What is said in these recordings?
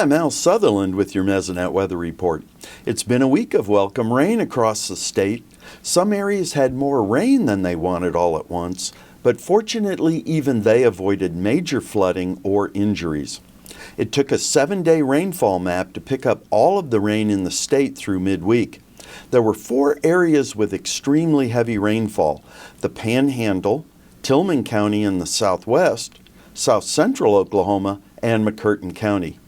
I'm Al Sutherland with your Mesonet Weather Report. It's been a week of welcome rain across the state. Some areas had more rain than they wanted all at once, but fortunately even they avoided major flooding or injuries. It took a 7-day rainfall map to pick up all of the rain in the state through midweek. There were 4 areas with extremely heavy rainfall: the Panhandle, Tillman County in the southwest, south central Oklahoma, and McCurtain County.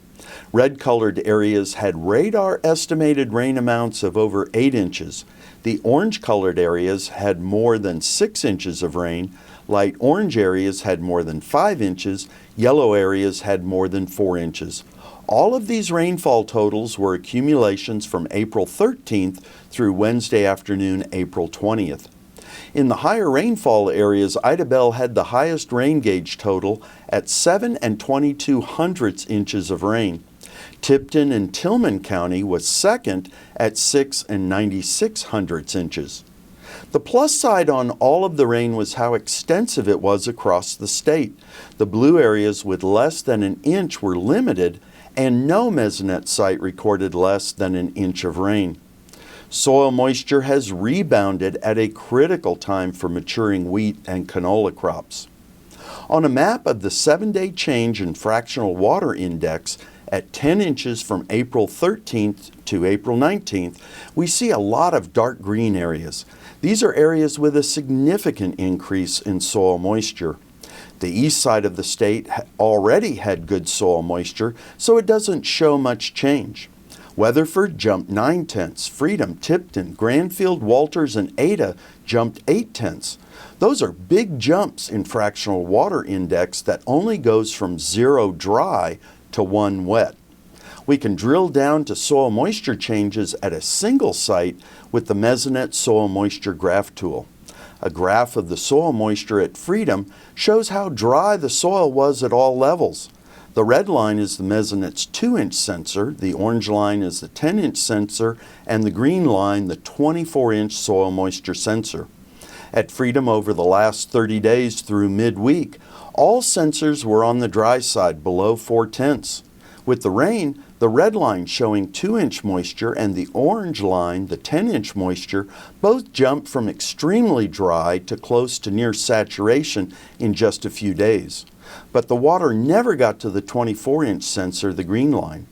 Red-colored areas had radar estimated rain amounts of over 8 inches. The orange-colored areas had more than 6 inches of rain. Light orange areas had more than 5 inches. Yellow areas had more than 4 inches. All of these rainfall totals were accumulations from April 13th through Wednesday afternoon, April 20th. In the higher rainfall areas, Idabel had the highest rain gauge total at 7 2/22 inches of rain. Tipton and Tillman County was second at 6 96 inches. The plus side on all of the rain was how extensive it was across the state. The blue areas with less than an inch were limited, and no Mesonet site recorded less than an inch of rain. Soil moisture has rebounded at a critical time for maturing wheat and canola crops. On a map of the 7-day change in fractional water index at 10 inches from April 13th to April 19th, we see a lot of dark green areas. These are areas with a significant increase in soil moisture. The east side of the state already had good soil moisture, so it doesn't show much change. Weatherford jumped 9/10, Freedom, Tipton, Granfield, Walters, and Ada jumped 8/10. Those are big jumps in fractional water index that only goes from 0 dry to 1 wet. We can drill down to soil moisture changes at a single site with the Mesonet Soil Moisture Graph tool. A graph of the soil moisture at Freedom shows how dry the soil was at all levels. The red line is the Mesonet's 2-inch sensor, the orange line is the 10-inch sensor, and the green line the 24-inch soil moisture sensor. At Freedom over the last 30 days through midweek, all sensors were on the dry side below 4/10. With the rain, the red line showing 2-inch moisture and the orange line, the 10-inch moisture, both jumped from extremely dry to close to near saturation in just a few days. But the water never got to the 24-inch sensor, the green line.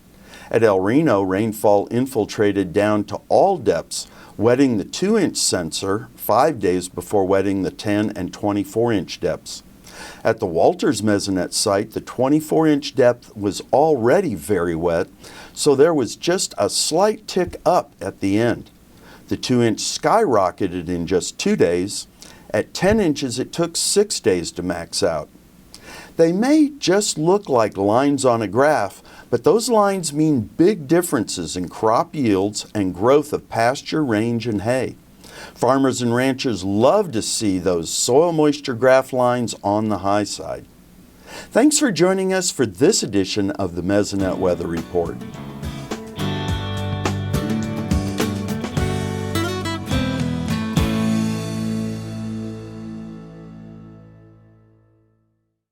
At El Reno, rainfall infiltrated down to all depths, wetting the 2-inch sensor 5 days before wetting the 10 and 24-inch depths. At the Walters Mesonet site, the 24-inch depth was already very wet, so there was just a slight tick up at the end. The 2-inch skyrocketed in just 2 days. At 10 inches, it took 6 days to max out. They may just look like lines on a graph, but those lines mean big differences in crop yields and growth of pasture, range, and hay. Farmers and ranchers love to see those soil moisture graph lines on the high side. Thanks for joining us for this edition of the Mesonet Weather Report.